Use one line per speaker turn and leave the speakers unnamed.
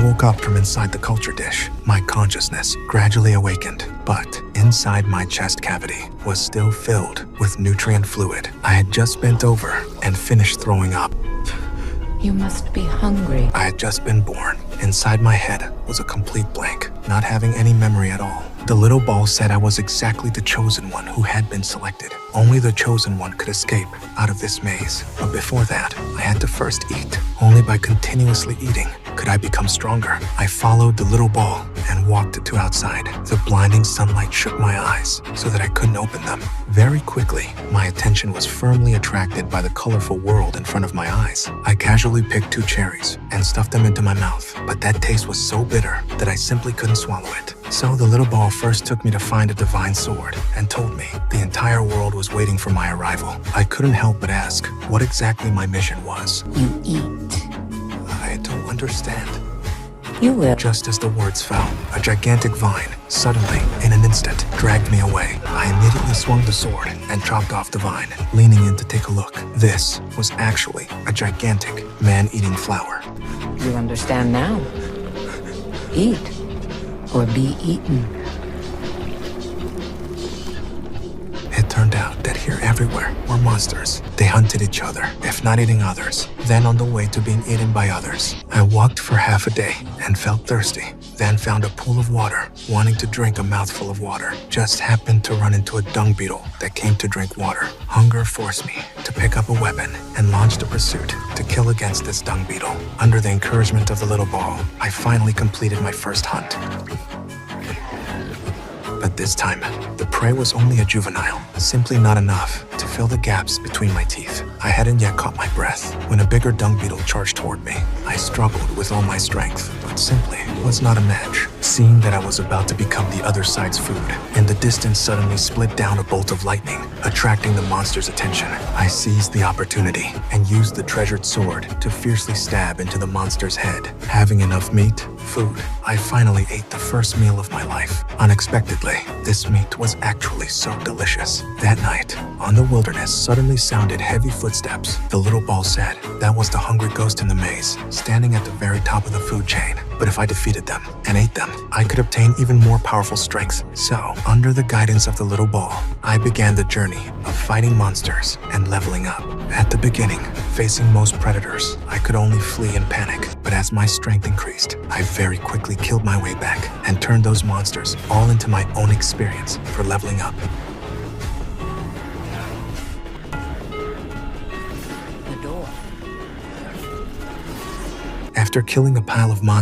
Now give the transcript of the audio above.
woke up from inside the culture dish. My consciousness gradually awakened, but inside my chest cavity was still filled with nutrient fluid. I had just bent over and finished throwing up.
You must be hungry.
I had just been born. Inside my head was a complete blank, not having any memory at all. The little ball said I was exactly the chosen one who had been selected. Only the chosen one could escape out of this maze. But before that, I had to first eat. Only by continuously eating could I become stronger. I followed the little ball and walked to outside. The blinding sunlight shook my eyes so that I couldn't open them. Very quickly, my attention was firmly attracted by the colorful world in front of my eyes. I casually picked 2 cherries and stuffed them into my mouth, but that taste was so bitter that I simply couldn't swallow it. So the little ball first took me to find a divine sword and told me the entire world was waiting for my arrival. I couldn't help but ask what exactly my mission was.
You eat.
I don't understand.
You will.
Just as the words fell, a gigantic vine, suddenly, in an instant, dragged me away. I immediately swung the sword and chopped off the vine, leaning in to take a look. This was actually a gigantic man-eating flower.
You understand now. Eat or be eaten.
It turned out that here everywhere were monsters. They hunted each other, if not eating others, then on the way to being eaten by others. I walked for half a day and felt thirsty, then found a pool of water, wanting to drink a mouthful of water. Just happened to run into a dung beetle that came to drink water. Hunger forced me to pick up a weapon and launched a pursuit to kill against this dung beetle. Under the encouragement of the little ball, I finally completed my first hunt. But this time, the prey was only a juvenile, simply not enough to fill the gaps between my teeth. I hadn't yet caught my breath when a bigger dung beetle charged toward me. I struggled with all my strength, but simply was not a match. Seeing that I was about to become the other side's food, in the distance suddenly split down a bolt of lightning, attracting the monster's attention. I seized the opportunity and used the treasured sword to fiercely stab into the monster's head. Having enough meat, food, I finally ate the first meal of my life. Unexpectedly, this meat was actually so delicious. That night, on the wilderness suddenly sounded heavy footsteps. The little ball said that was the hungry ghost in the maze, standing at the very top of the food chain. But if I defeated them and ate them, I could obtain even more powerful strength. So, under the guidance of the little ball, I began the journey of fighting monsters and leveling up. At the beginning, facing most predators, I could only flee and panic. But as my strength increased, I very quickly killed my way back and turned those monsters all into my own experience for leveling up.
The door.
After killing a pile of monsters,